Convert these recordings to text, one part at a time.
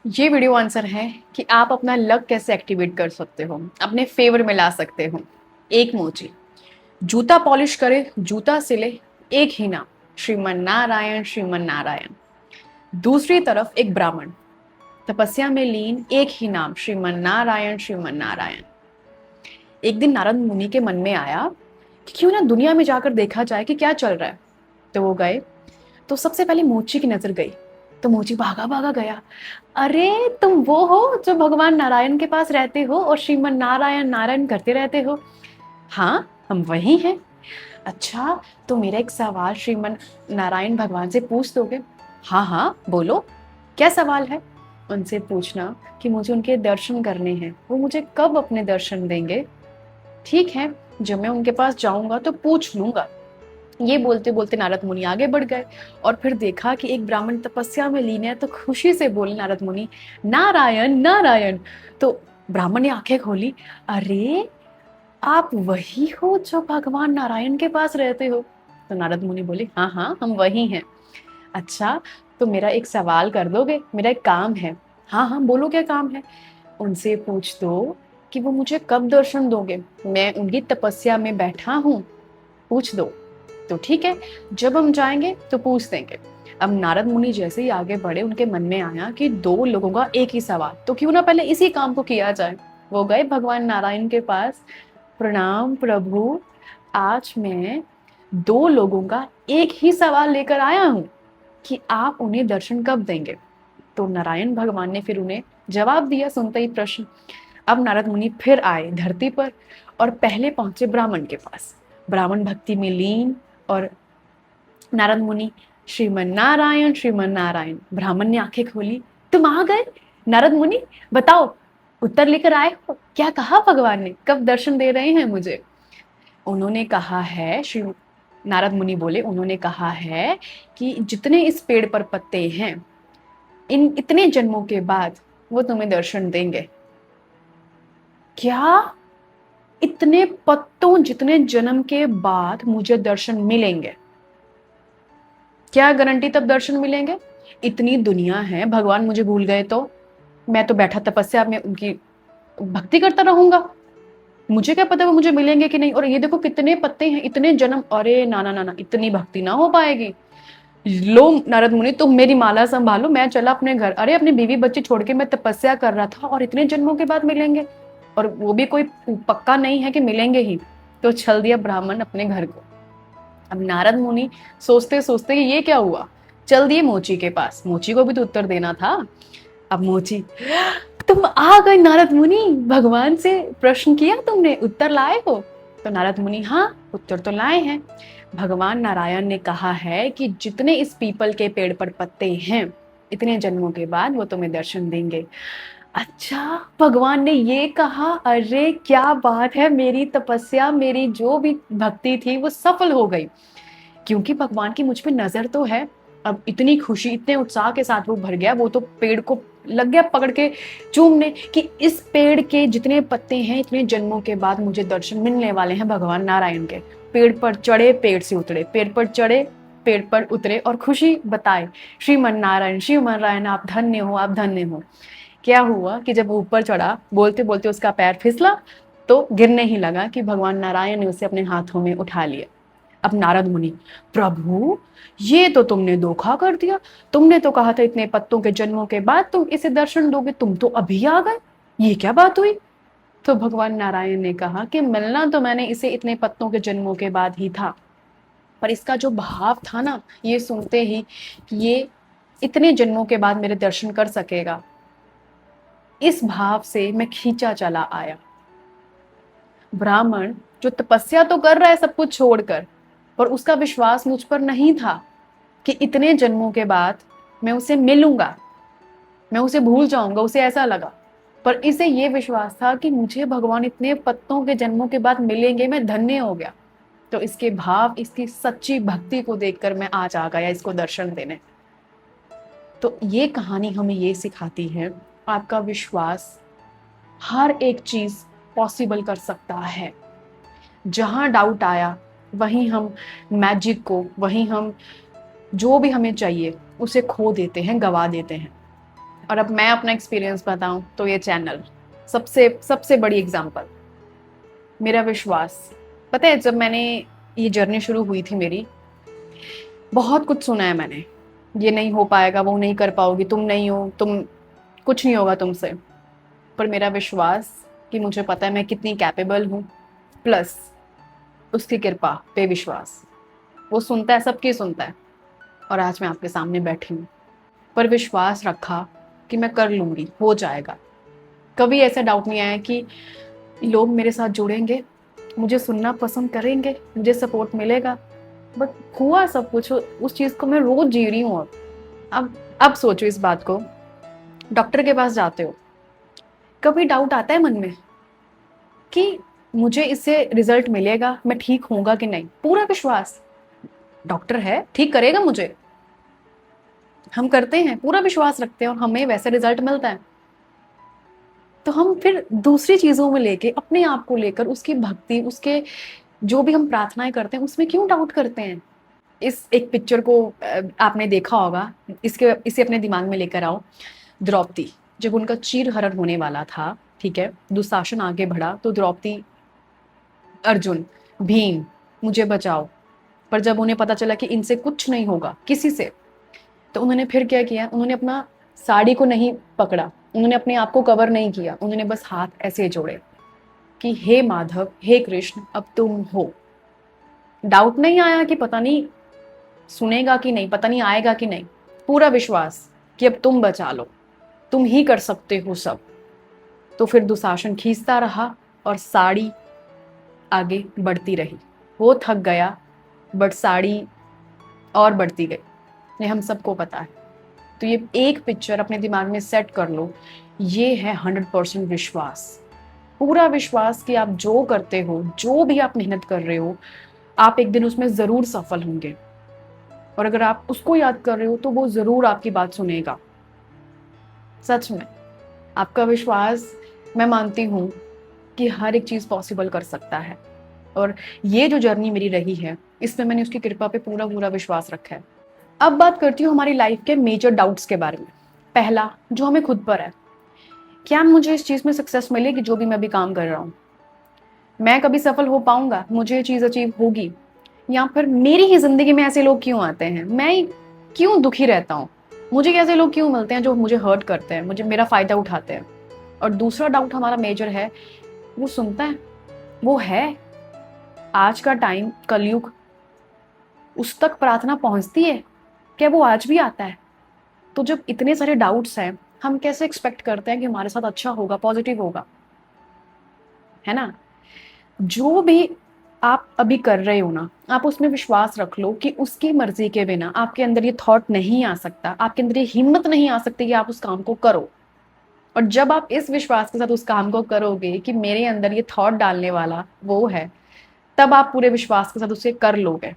ये video answer है कि आप अपना लक कैसे एक्टिवेट कर सकते हो, अपने फेवर में ला सकते हो। एक मोची, जूता पॉलिश करे, जूता सिले, एक ही नाम, श्रीमन नारायण श्रीमन नारायण। दूसरी तरफ एक ब्राह्मण, तपस्या में लीन, एक ही नाम, श्रीमन नारायण श्रीमन नारायण। एक दिन नारद मुनि के मन में आया कि क्यों ना दुनिया में जाकर देखा जाए कि क्या चल रहा है। तो वो गए। तो सबसे पहले मोची की नजर गई। तो मोची भागा भागा गया। अरे, तुम वो हो जो भगवान नारायण के पास रहते हो और श्रीमन नारायण नारायण करते रहते हो। हाँ, हम वही हैं। अच्छा, तो मेरा एक सवाल श्रीमन नारायण भगवान से पूछ दोगे? हाँ हाँ, बोलो, क्या सवाल है? उनसे पूछना कि मुझे उनके दर्शन करने हैं, वो मुझे कब अपने दर्शन देंगे। ठीक है, जब मैं उनके पास जाऊंगा तो पूछ लूंगा। ये बोलते बोलते नारद मुनि आगे बढ़ गए और फिर देखा कि एक ब्राह्मण तपस्या में लीन है। तो खुशी से बोले नारद मुनि, नारायण नारायण। तो ब्राह्मण ने आंखें खोली। अरे, आप वही हो जो भगवान नारायण के पास रहते हो? तो नारद मुनि बोले, हाँ हाँ, हम वही हैं। अच्छा, तो मेरा एक सवाल कर दोगे? मेरा एक काम है। हाँ हाँ, बोलो, क्या काम है? उनसे पूछ दो कि वो मुझे कब दर्शन दोगे, मैं उनकी तपस्या में बैठा हूँ। पूछ दो। तो ठीक है, जब हम जाएंगे तो पूछ देंगे। अब नारद मुनि जैसे ही आगे बढ़े, उनके मन में आया कि दो लोगों का एक ही सवाल, तो क्यों ना पहले इसी काम को किया जाए। वो गए भगवान नारायण के पास। प्रणाम प्रभु, आज मैं दो लोगों का एक ही सवाल लेकर आया हूँ कि आप उन्हें दर्शन कब देंगे। तो नारायण भगवान ने फिर उन्हें जवाब दिया सुनते ही प्रश्न। अब नारद मुनि फिर आए धरती पर और पहले पहुंचे ब्राह्मण के पास। ब्राह्मण भक्ति में लीन और नारद मुनि, श्रीमन नारायण श्रीमन नारायण। ब्राह्मण ने आंखें खोली। तुम आ गए नारद मुनि, बताओ, उत्तर लेकर आए हो? क्या कहा भगवान ने, कब दर्शन दे रहे हैं मुझे? उन्होंने कहा है, श्री नारद मुनि बोले, उन्होंने कहा है कि जितने इस पेड़ पर पत्ते हैं, इन इतने जन्मों के बाद वो तुम्हें दर्शन देंगे। क्या? इतने पत्तों जितने जन्म के बाद मुझे दर्शन मिलेंगे? क्या गारंटी तब दर्शन मिलेंगे? इतनी दुनिया है, भगवान मुझे भूल गए तो मैं तो बैठा तपस्या में उनकी भक्ति करता रहूंगा। मुझे क्या पता वो मुझे मिलेंगे कि नहीं। और ये देखो कितने पत्ते हैं, इतने जन्म। अरे ना ना ना ना, इतनी भक्ति ना हो पाएगी। लो नारद मुनि, तुम मेरी माला संभालो, मैं चला अपने घर। अरे, अपनी बीवी बच्चे छोड़ के मैं तपस्या कर रहा था और इतने जन्मों के बाद मिलेंगे, और वो भी कोई पक्का नहीं है कि मिलेंगे ही। तो चल दिया ब्राह्मण अपने घर को। अब नारद मुनि सोचते सोचते ये क्या हुआ, चल दिए मोची के पास। मोची को भी तो उत्तर देना था। अब मोची, तुम आ गए नारद मुनि, भगवान से प्रश्न किया तुमने, उत्तर लाए हो? तो नारद मुनि, हाँ, उत्तर तो लाए हैं। भगवान नारायण ने कहा है कि जितने इस पीपल के पेड़ पर पत्ते हैं, इतने जन्मों के बाद वो तुम्हें दर्शन देंगे। अच्छा, भगवान ने ये कहा? अरे क्या बात है, मेरी तपस्या, मेरी जो भी भक्ति थी वो सफल हो गई, क्योंकि भगवान की मुझ पे नजर तो है। अब इतनी खुशी, इतने उत्साह के साथ वो भर गया, वो तो पेड़ को लग गया पकड़ के चूमने कि इस पेड़ के जितने पत्ते हैं, इतने जन्मों के बाद मुझे दर्शन मिलने वाले हैं भगवान नारायण के। पेड़ पर चढ़े, पेड़ से उतरे, पेड़ पर चढ़े, पेड़ पर उतरे और खुशी बताए, श्रीमन नारायण श्रीमन नारायण, आप धन्य हो, आप धन्य हो। क्या हुआ कि जब वो ऊपर चढ़ा, बोलते बोलते उसका पैर फिसला, तो गिरने ही लगा कि भगवान नारायण ने उसे अपने हाथों में उठा लिया। अब नारद मुनि, प्रभु, ये तो तुमने धोखा कर दिया। तुमने तो कहा था इतने पत्तों के जन्मों के बाद तुम इसे दर्शन दोगे, तुम तो अभी आ गए, ये क्या बात हुई? तो भगवान नारायण ने कहा कि मिलना तो मैंने इसे इतने पत्तों के जन्मों के बाद ही था, पर इसका जो भाव था ना, ये सुनते ही कि ये इतने जन्मों के बाद मेरे दर्शन कर सकेगा, इस भाव से मैं खींचा चला आया। ब्राह्मण जो तपस्या तो कर रहा है सब कुछ छोड़कर, पर उसका विश्वास मुझ पर नहीं था कि इतने जन्मों के बाद मैं उसे मिलूंगा, मैं उसे भूल जाऊंगा, उसे ऐसा लगा। पर इसे ये विश्वास था कि मुझे भगवान इतने पत्तों के जन्मों के बाद मिलेंगे, मैं धन्य हो गया। तो इसके भाव, इसकी सच्ची भक्ति को देखकर मैं आज आ गया इसको दर्शन देने। तो ये कहानी हमें ये सिखाती है, आपका विश्वास हर एक चीज पॉसिबल कर सकता है। जहां डाउट आया, वहीं हम मैजिक को, वहीं हम जो भी हमें चाहिए उसे खो देते हैं, गवा देते हैं। और अब मैं अपना एक्सपीरियंस बताऊं तो ये चैनल सबसे सबसे बड़ी एग्जाम्पल, मेरा विश्वास। पता है, जब मैंने ये जर्नी शुरू हुई थी मेरी, बहुत कुछ सुना है मैंने, ये नहीं हो पाएगा, वो नहीं कर पाओगी, तुम नहीं हो, तुम कुछ नहीं होगा तुमसे। पर मेरा विश्वास कि मुझे पता है मैं कितनी कैपेबल हूँ, प्लस उसकी कृपा पे विश्वास, वो सुनता है, सबकी सुनता है, और आज मैं आपके सामने बैठी हूँ। पर विश्वास रखा कि मैं कर लूंगी, हो जाएगा। कभी ऐसा डाउट नहीं आया कि लोग मेरे साथ जुड़ेंगे, मुझे सुनना पसंद करेंगे, मुझे सपोर्ट मिलेगा। बट हुआ सब कुछ, उस चीज को मैं रोज जी रही हूँ। अब सोचो इस बात को, डॉक्टर के पास जाते हो, कभी डाउट आता है मन में कि मुझे इससे रिजल्ट मिलेगा, मैं ठीक होऊंगा कि नहीं? पूरा विश्वास, डॉक्टर है, ठीक करेगा मुझे, हम करते हैं, पूरा विश्वास रखते हैं और हमें वैसे रिजल्ट मिलता है। तो हम फिर दूसरी चीजों में लेके, अपने आप को लेकर, उसकी भक्ति, उसके जो भी हम प्रार्थनाएं करते हैं उसमें क्यों डाउट करते हैं? इस एक पिक्चर को आपने देखा होगा, इसे अपने दिमाग में लेकर आओ। द्रौपदी, जब उनका चीरहरण होने वाला था, ठीक है, दुशासन आगे बढ़ा तो द्रौपदी, अर्जुन, भीम, मुझे बचाओ। पर जब उन्हें पता चला कि इनसे कुछ नहीं होगा किसी से, तो उन्होंने फिर क्या किया? उन्होंने अपना साड़ी को नहीं पकड़ा, उन्होंने अपने आप को कवर नहीं किया, उन्होंने बस हाथ ऐसे जोड़े कि हे माधव, हे कृष्ण, अब तुम हो। डाउट नहीं आया कि पता नहीं सुनेगा कि नहीं, पता नहीं आएगा कि नहीं। पूरा विश्वास कि अब तुम बचा लो, तुम ही कर सकते हो सब। तो फिर दुशासन खींचता रहा और साड़ी आगे बढ़ती रही। वो थक गया, बट साड़ी और बढ़ती गई, ये हम सबको पता है। तो ये एक पिक्चर अपने दिमाग में सेट कर लो, ये है 100% विश्वास। पूरा विश्वास कि आप जो करते हो, जो भी आप मेहनत कर रहे हो, आप एक दिन उसमें जरूर सफल होंगे। और अगर आप उसको याद कर रहे हो तो वो जरूर आपकी बात सुनेगा। सच में आपका विश्वास, मैं मानती हूँ कि हर एक चीज पॉसिबल कर सकता है। और ये जो जर्नी मेरी रही है, इसमें मैंने उसकी कृपा पे पूरा पूरा विश्वास रखा है। अब बात करती हूँ हमारी लाइफ के मेजर डाउट्स के बारे में। पहला, जो हमें खुद पर है, क्या मुझे इस चीज में सक्सेस मिलेगी जो भी मैं भी काम कर रहा हूँ? मैं कभी सफल हो पाऊंगा? मुझे ये चीज अचीव होगी? या फिर मेरी ही जिंदगी में ऐसे लोग क्यों आते हैं, मैं क्यों दुखी रहता हूँ, मुझे ऐसे लोग क्यों मिलते हैं जो मुझे हर्ट करते हैं, मुझे मेरा फायदा उठाते हैं? और दूसरा डाउट हमारा मेजर है, वो सुनता है, वो है, आज का टाइम कलयुग, उस तक प्रार्थना पहुंचती है क्या? वो आज भी आता है? तो जब इतने सारे डाउट्स हैं, हम कैसे एक्सपेक्ट करते हैं कि हमारे साथ अच्छा होगा, पॉजिटिव होगा? है ना? जो भी आप अभी कर रहे हो ना, आप उसमें विश्वास रख लो कि उसकी मर्जी के बिना आपके अंदर ये थॉट नहीं आ सकता, आपके अंदर ये हिम्मत नहीं आ सकती कि आप उस काम को करो। और जब आप इस विश्वास के साथ उस काम को करोगे कि मेरे अंदर ये थॉट डालने वाला वो है, तब आप पूरे विश्वास के साथ उसे कर लोगे।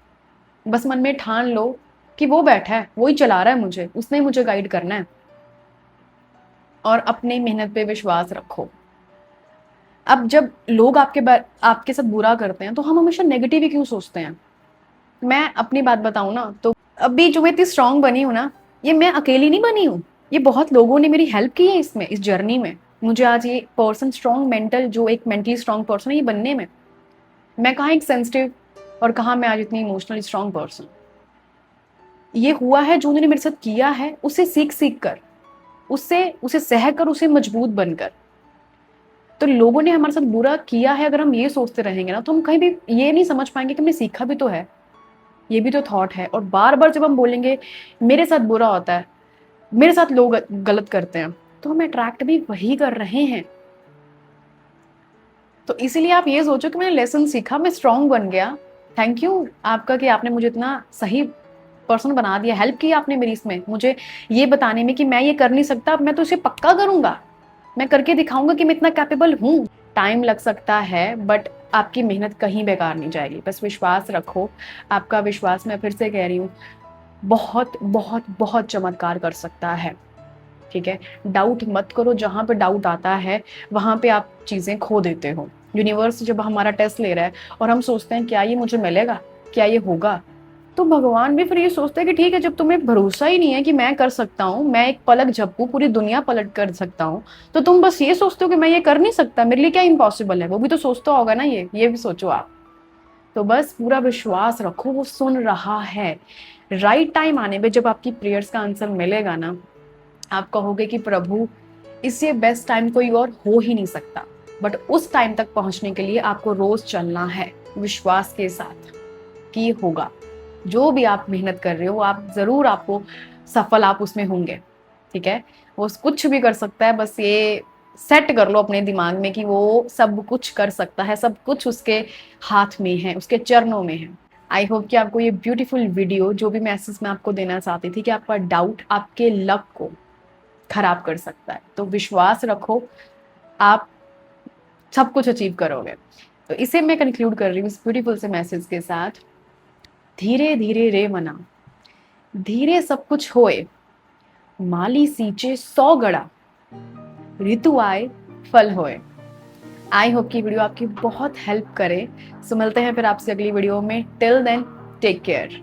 बस मन में ठान लो कि वो बैठा है, वो ही चला रहा है मुझे, उसने मुझे गाइड करना है। और अपने मेहनत पे विश्वास रखो। अब जब लोग आपके साथ बुरा करते हैं तो हम हमेशा नेगेटिव ही क्यों सोचते हैं? मैं अपनी बात बताऊं ना, तो अभी जो मैं इतनी स्ट्रांग बनी हूं ना, ये मैं अकेली नहीं बनी हूँ, ये बहुत लोगों ने मेरी हेल्प की है इसमें, इस जर्नी में। मुझे आज ये पर्सन स्ट्रांग, मेंटल, जो एक मेंटली स्ट्रांग पर्सन है, ये बनने में। मैं कहाँ एक सेंसिटिव और कहाँ मैं आज इतनी इमोशनली स्ट्रांग पर्सन। ये हुआ है जो उन्होंने मेरे साथ किया है, उसे सीख सीख कर, उससे उसे सह कर, उसे मजबूत बनकर। तो लोगों ने हमारे साथ बुरा किया है, अगर हम ये सोचते रहेंगे ना, तो हम कहीं भी ये नहीं समझ पाएंगे कि हमने सीखा भी तो है, ये भी तो थॉट है। और बार बार जब हम बोलेंगे मेरे साथ बुरा होता है, मेरे साथ लोग गलत करते हैं, तो हम अट्रैक्ट भी वही कर रहे हैं। तो इसीलिए आप ये सोचो कि मैंने लेसन सीखा, मैं स्ट्रांग बन गया। थैंक यू आपका कि आपने मुझे इतना सही पर्सन बना दिया, हेल्प की आपने मेरी इसमें, मुझे ये बताने में कि मैं ये कर नहीं सकता, अब मैं तो इसे पक्का करूंगा, मैं करके दिखाऊंगा कि मैं इतना कैपेबल हूँ। टाइम लग सकता है, बट आपकी मेहनत कहीं बेकार नहीं जाएगी, बस विश्वास रखो। आपका विश्वास, मैं फिर से कह रही हूँ, बहुत बहुत बहुत चमत्कार कर सकता है। ठीक है, डाउट मत करो, जहां पे डाउट आता है वहां पे आप चीजें खो देते हो। यूनिवर्स जब हमारा टेस्ट ले रहा है और हम सोचते हैं क्या ये मुझे मिलेगा, क्या ये होगा, तो भगवान भी फिर ये सोचते हैं कि ठीक है, जब तुम्हें भरोसा ही नहीं है कि मैं कर सकता हूँ, मैं एक पलक झपकूं पूरी दुनिया पलट कर सकता हूँ, तो तुम बस ये सोचते हो कि मैं ये कर नहीं सकता, मेरे लिए क्या इम्पॉसिबल है। वो भी तो सोचता होगा ना, ये भी सोचो आप। तो बस पूरा विश्वास रखो, वो सुन रहा है। राइट टाइम आने पे जब आपकी प्रेयर्स का आंसर मिलेगा ना, आप कहोगे कि प्रभु, इससे बेस्ट टाइम कोई और हो ही नहीं सकता। बट उस टाइम तक पहुंचने के लिए आपको रोज चलना है विश्वास के साथ कि होगा। जो भी आप मेहनत कर रहे हो, आप जरूर, आपको सफल आप उसमें होंगे। ठीक है, वो कुछ भी कर सकता है, बस ये सेट कर लो अपने दिमाग में कि वो सब कुछ कर सकता है, सब कुछ उसके हाथ में है, उसके चरणों में है। आई होप कि आपको ये ब्यूटीफुल वीडियो, जो भी मैसेज मैं आपको देना चाहती थी कि आपका डाउट आपके लक को खराब कर सकता है, तो विश्वास रखो, आप सब कुछ अचीव करोगे। तो इसे मैं कंक्लूड कर रही हूँ इस ब्यूटीफुल से मैसेज के साथ। धीरे धीरे रे मना, धीरे सब कुछ होए, माली सींचे 100 गड़ा, ऋतु आए फल होए। आई होप की वीडियो आपकी बहुत हेल्प करे। सो मिलते हैं फिर आपसे अगली वीडियो में। Till then, take care.